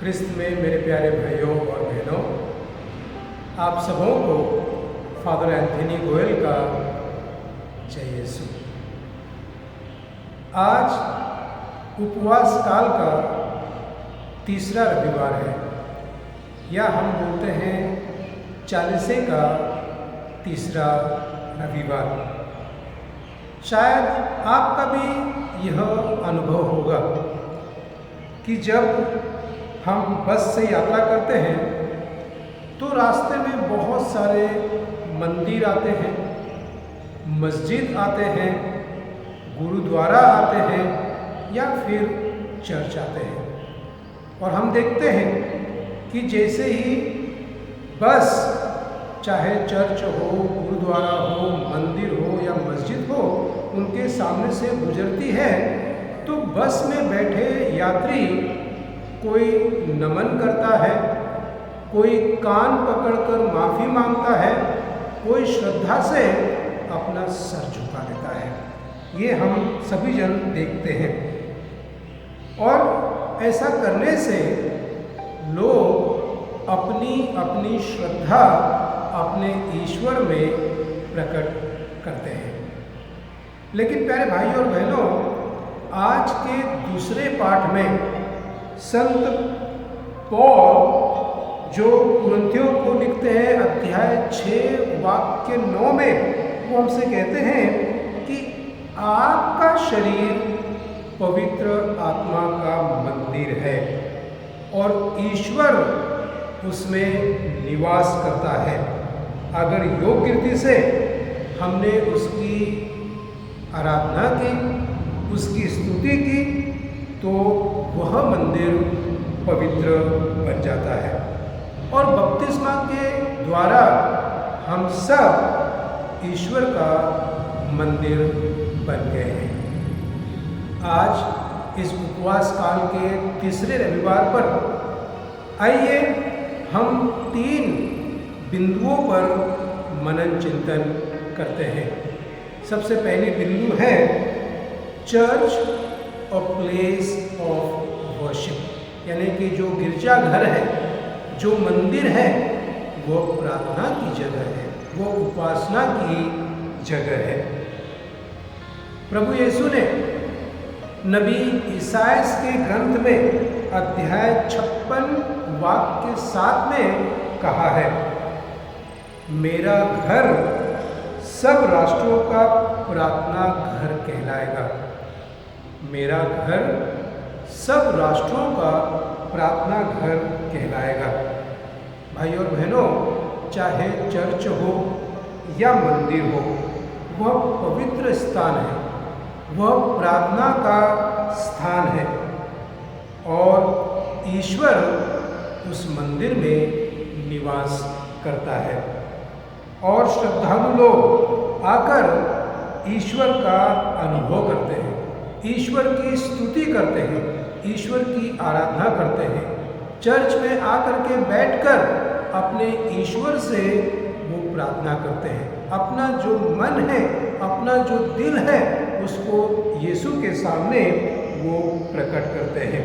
ख्रिस्त में मेरे प्यारे भाइयों और बहनों, आप सबों को फादर एंथनी गोयल का जय यीशु। आज उपवास काल का तीसरा रविवार है, या हम बोलते हैं चालीसे का तीसरा रविवार। शायद आपका भी यह अनुभव होगा कि जब हम बस से यात्रा करते हैं तो रास्ते में बहुत सारे मंदिर आते हैं, मस्जिद आते हैं, गुरुद्वारा आते हैं या फिर चर्च आते हैं। और हम देखते हैं कि जैसे ही बस, चाहे चर्च हो, गुरुद्वारा हो, मंदिर हो या मस्जिद हो, उनके सामने से गुजरती है तो बस में बैठे यात्री कोई नमन करता है, कोई कान पकड़कर माफ़ी मांगता है, कोई श्रद्धा से अपना सर झुका देता है। ये हम सभी जन देखते हैं। और ऐसा करने से लोग अपनी अपनी श्रद्धा अपने ईश्वर में प्रकट करते हैं। लेकिन प्यारे भाइयों और बहनों, आज के दूसरे पाठ में संत पौल जो कुरिन्थियों को लिखते हैं अध्याय 6 वाक्य 9 में, वो हमसे कहते हैं कि आपका शरीर पवित्र आत्मा का मंदिर है और ईश्वर उसमें निवास करता है। अगर योग्य रीति से हमने उसकी आराधना की, उसकी स्तुति की, तो वह मंदिर पवित्र बन जाता है। और बपतिस्मा के द्वारा हम सब ईश्वर का मंदिर बन गए हैं। आज इस उपवास काल के तीसरे रविवार पर आइए हम 3 बिंदुओं पर मनन चिंतन करते हैं। सबसे पहली बिंदु है चर्च और प्लेस ऑफ वर्शिप, यानी कि जो गिरजाघर है, जो मंदिर है, वो प्रार्थना की जगह है, वो उपासना की जगह है। प्रभु यीशु ने नबी ईसायास के ग्रंथ में अध्याय 56 वाक्य 7 में कहा है, मेरा घर सब राष्ट्रों का प्रार्थना घर कहलाएगा। मेरा घर सब राष्ट्रों का प्रार्थना घर कहलाएगा। भाई और बहनों, चाहे चर्च हो या मंदिर हो, वह पवित्र स्थान है, वह प्रार्थना का स्थान है और ईश्वर उस मंदिर में निवास करता है। और श्रद्धालु लोग आकर ईश्वर का अनुभव करते हैं, ईश्वर की स्तुति करते हैं, ईश्वर की आराधना करते हैं। चर्च में आकर के बैठकर अपने ईश्वर से वो प्रार्थना करते हैं। अपना जो मन है, अपना जो दिल है, उसको यीशु के सामने वो प्रकट करते हैं।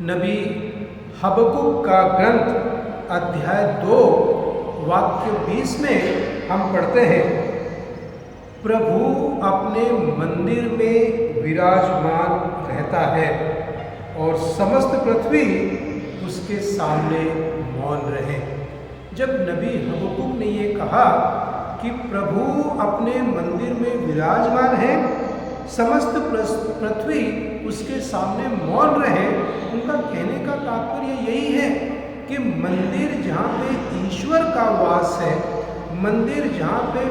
नबी हबकुक का ग्रंथ अध्याय 2 वाक्य 20 में हम पढ़ते हैं, प्रभु अपने मंदिर में विराजमान रहता है और समस्त पृथ्वी उसके सामने मौन रहे। जब नबी हबकुक ने ये कहा कि प्रभु अपने मंदिर में विराजमान है, समस्त पृथ्वी उसके सामने मौन रहे, उनका कहने का तात्पर्य यही है कि मंदिर जहाँ पे ईश्वर का वास है, मंदिर जहाँ पे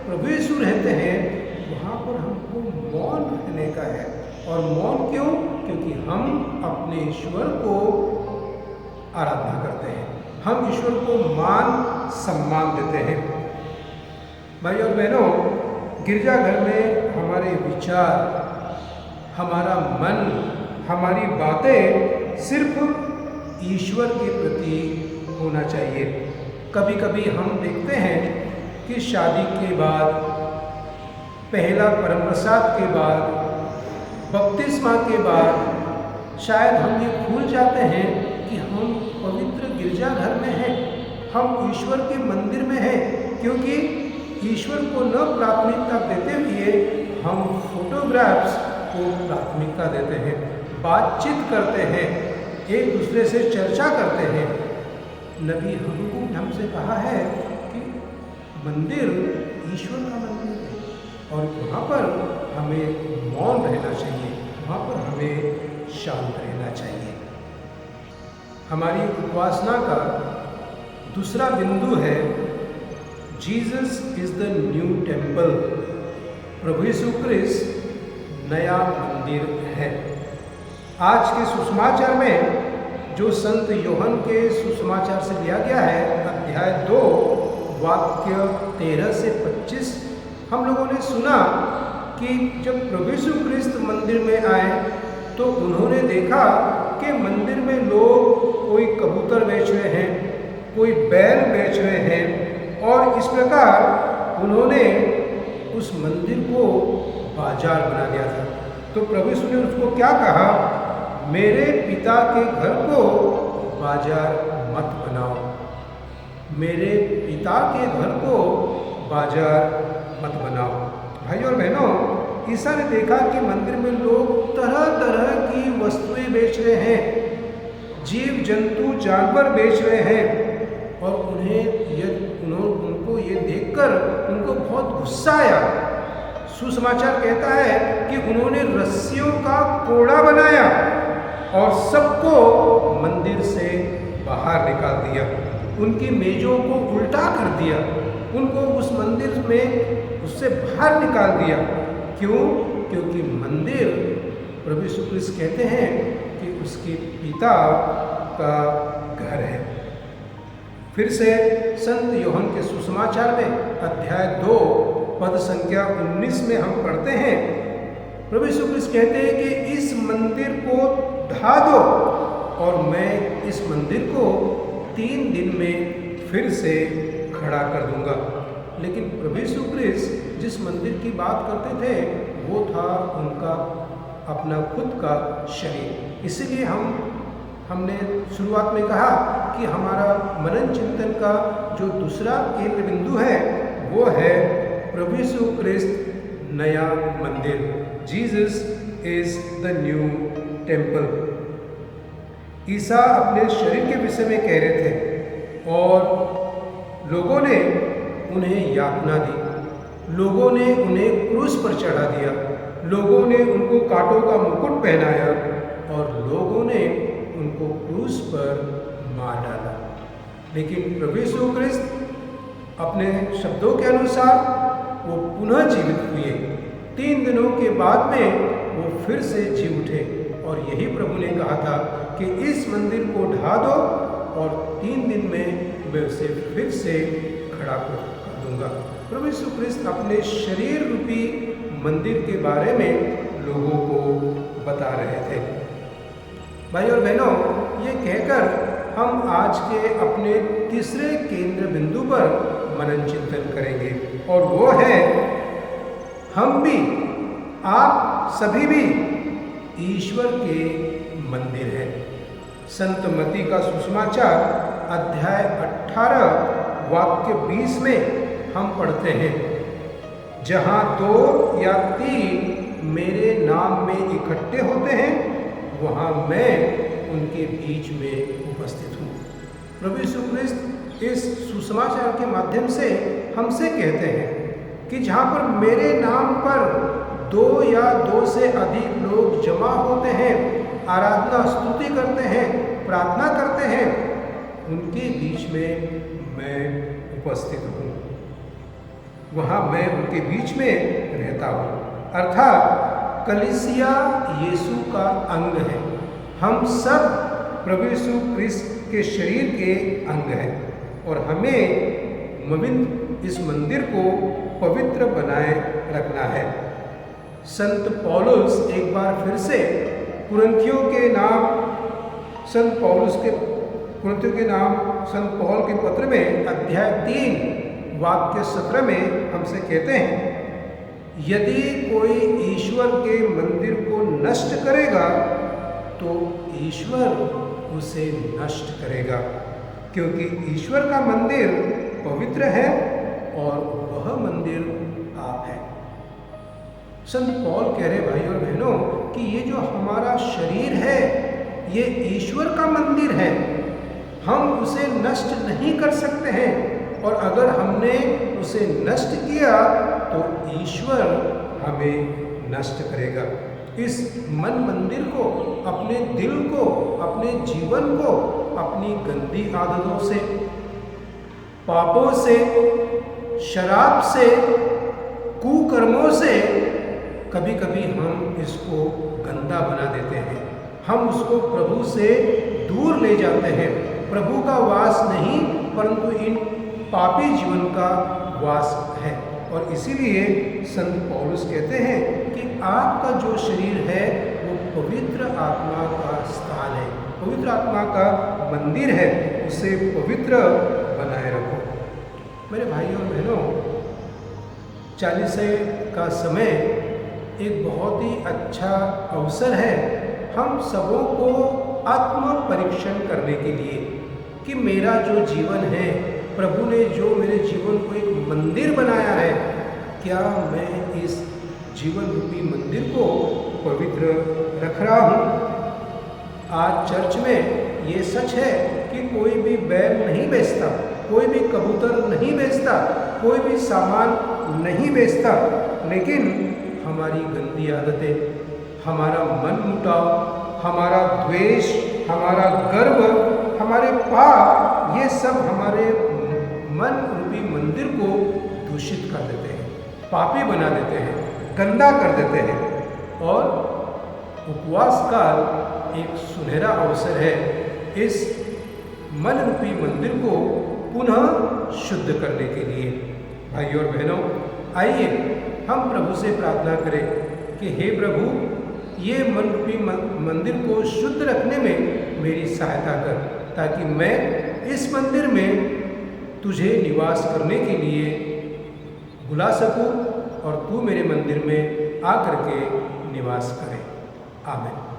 प्रभु यीशु रहते हैं, वहाँ पर हमको मौन रहने का है। और मौन क्यों? क्योंकि हम अपने ईश्वर को आराधना करते हैं, हम ईश्वर को मान सम्मान देते हैं। भाई और बहनों, गिरजाघर में हमारे विचार, हमारा मन, हमारी बातें सिर्फ ईश्वर के प्रति होना चाहिए। कभी कभी हम देखते हैं कि शादी के बाद, पहला परम प्रसाद के बाद, बपतिस्मा के बाद शायद हम ये भूल जाते हैं कि हम पवित्र गिरजाघर में हैं, हम ईश्वर के मंदिर में हैं, क्योंकि ईश्वर को न प्राथमिकता देते हुए हम फोटोग्राफ्स को प्राथमिकता देते हैं, बातचीत करते हैं, एक दूसरे से चर्चा करते हैं। नबी हबक्कूक ने हमसे कहा है कि मंदिर ईश्वर का मंदिर है और वहाँ पर हमें मौन रहना चाहिए, वहाँ पर हमें शांत रहना चाहिए। हमारी उपासना का दूसरा बिंदु है Jesus is the new temple. प्रभु यीशु क्रिस्त नया मंदिर है। आज के सुसमाचार में जो संत योहन के सुसमाचार से लिया गया है, अध्याय 2 वाक्य 13 से 25, हम लोगों ने सुना कि जब प्रभु यीशु क्रिस्त मंदिर में आए तो उन्होंने देखा कि मंदिर में लोग कोई कबूतर बेच रहे हैं, कोई बैल बेच रहे हैं, और इस प्रकार उन्होंने उस मंदिर को बाजार बना दिया था। तो प्रभु यीशु ने उसको क्या कहा? मेरे पिता के घर को बाजार मत बनाओ, मेरे पिता के घर को बाजार मत बनाओ। भाई और बहनों, ईसा ने देखा कि मंदिर में लोग तरह तरह की वस्तुएं बेच रहे हैं, जीव जंतु जानवर बेच रहे हैं, और उनको ये देखकर उनको बहुत गुस्सा आया। सुसमाचार कहता है कि उन्होंने रस्सियों का कोड़ा बनाया और सबको मंदिर से बाहर निकाल दिया, उनकी मेजों को उल्टा कर दिया, उनको उस मंदिर में उससे बाहर निकाल दिया। क्यों? क्योंकि मंदिर, प्रभु यीशु क्रिस्त कहते हैं कि उसके पिता का घर है। फिर से संत योहन के सुसमाचार में अध्याय 2 पद संख्या 19 में हम पढ़ते हैं, प्रभु यीशु क्रिस्त कहते हैं कि इस मंदिर को ढा दो और मैं इस मंदिर को 3 दिन में फिर से खड़ा कर दूंगा। लेकिन प्रभु यीशु क्रिस्त जिस मंदिर की बात करते थे वो था उनका अपना खुद का शरीर। इसीलिए हमने शुरुआत में कहा कि हमारा मनन चिंतन का जो दूसरा केंद्र बिंदु है वो है प्रभु यीशु क्रिस्त नया मंदिर। Jesus is the new temple. ईसा अपने शरीर के विषय में कह रहे थे और लोगों ने उन्हें यातना दी, लोगों ने उन्हें क्रूस पर चढ़ा दिया, लोगों ने उनको कांटों का मुकुट पहनाया और लोगों ने उनको क्रूस पर मार डाला। लेकिन प्रभु यीशु क्रिस्त अपने शब्दों के अनुसार वो पुनः जीवित हुए। 3 दिनों के बाद में वो फिर से जी उठे और यही प्रभु ने कहा था कि इस मंदिर को ढा दो और 3 दिन में मैं उसे फिर से खड़ा कर दूंगा। प्रभु यीशु क्रिस्त अपने शरीर रूपी मंदिर के बारे में लोगों को बता रहे थे। भाई और बहनों, ये कहकर हम आज के अपने तीसरे केंद्र बिंदु पर मनन चिंतन करेंगे और वो है हम भी, आप सभी भी ईश्वर के मंदिर हैं। संत मत्ती का सुसमाचार अध्याय 18 वाक्य 20 में हम पढ़ते हैं, जहाँ 2 या 3 मेरे नाम में इकट्ठे होते हैं वहाँ मैं उनके बीच में उपस्थित हूँ। प्रभु यीशु क्रिस्त इस सुसमाचार के माध्यम से हमसे कहते हैं कि जहाँ पर मेरे नाम पर 2 या 2 से अधिक लोग जमा होते हैं, आराधना स्तुति करते हैं, प्रार्थना करते हैं, उनके बीच में मैं उपस्थित हूँ, वहाँ मैं उनके बीच में रहता हूँ। अर्थात कलीसिया यीशु का अंग है। हम सब प्रभु यीशु क्रिस्त के शरीर के अंग हैं और हमें इस मंदिर को पवित्र बनाए रखना है। संत पौलुस एक बार फिर से कुरिन्थियों के नाम संत पौल के पत्र में अध्याय 3 वाक्य 17 में हमसे कहते हैं, यदि कोई ईश्वर के मंदिर को नष्ट करेगा तो ईश्वर उसे नष्ट करेगा, क्योंकि ईश्वर का मंदिर पवित्र है और वह मंदिर आप है। संत पौल कह रहे भाई और बहनों कि ये जो हमारा शरीर है ये ईश्वर का मंदिर है, हम उसे नष्ट नहीं कर सकते हैं, और अगर हमने उसे नष्ट किया तो ईश्वर हमें नष्ट करेगा। इस मन मंदिर को, अपने दिल को, अपने जीवन को अपनी गंदी आदतों से, पापों से, शराब से, कुकर्मों से कभी कभी हम इसको गंदा बना देते हैं, हम उसको प्रभु से दूर ले जाते हैं। प्रभु का वास नहीं परंतु इन पापी जीवन का वास है। और इसीलिए संत पौलुस कहते हैं कि आपका जो शरीर है वो पवित्र आत्मा का स्थान है, पवित्र आत्मा का मंदिर है, उसे पवित्र बनाए रखो। मेरे भाइयों और बहनों, चालीसे का समय एक बहुत ही अच्छा अवसर है हम सबों को आत्म परीक्षण करने के लिए कि मेरा जो जीवन है, प्रभु ने जो मेरे जीवन को एक मंदिर बनाया है, क्या मैं इस जीवन रूपी मंदिर को पवित्र रख रहा हूँ। आज चर्च में ये सच है कि कोई भी बैल नहीं बेचता, कोई भी कबूतर नहीं बेचता, कोई भी सामान नहीं बेचता, लेकिन हमारी गंदी आदतें, हमारा मन मुटाव, हमारा द्वेष, हमारा गर्व, हमारे पाप, ये सब हमारे मन रूपी मंदिर को दूषित कर देते हैं, पापी बना देते हैं, गंदा कर देते हैं। और उपवास काल एक सुनहरा अवसर है इस मन रूपी मंदिर को पुनः शुद्ध करने के लिए। भाइयों और बहनों, आइए हम प्रभु से प्रार्थना करें कि हे प्रभु, ये मन रूपी मंदिर को शुद्ध रखने में मेरी सहायता कर, ताकि मैं इस मंदिर में तुझे निवास करने के लिए बुला सकूं और तू मेरे मंदिर में आकर के निवास करे। आमीन।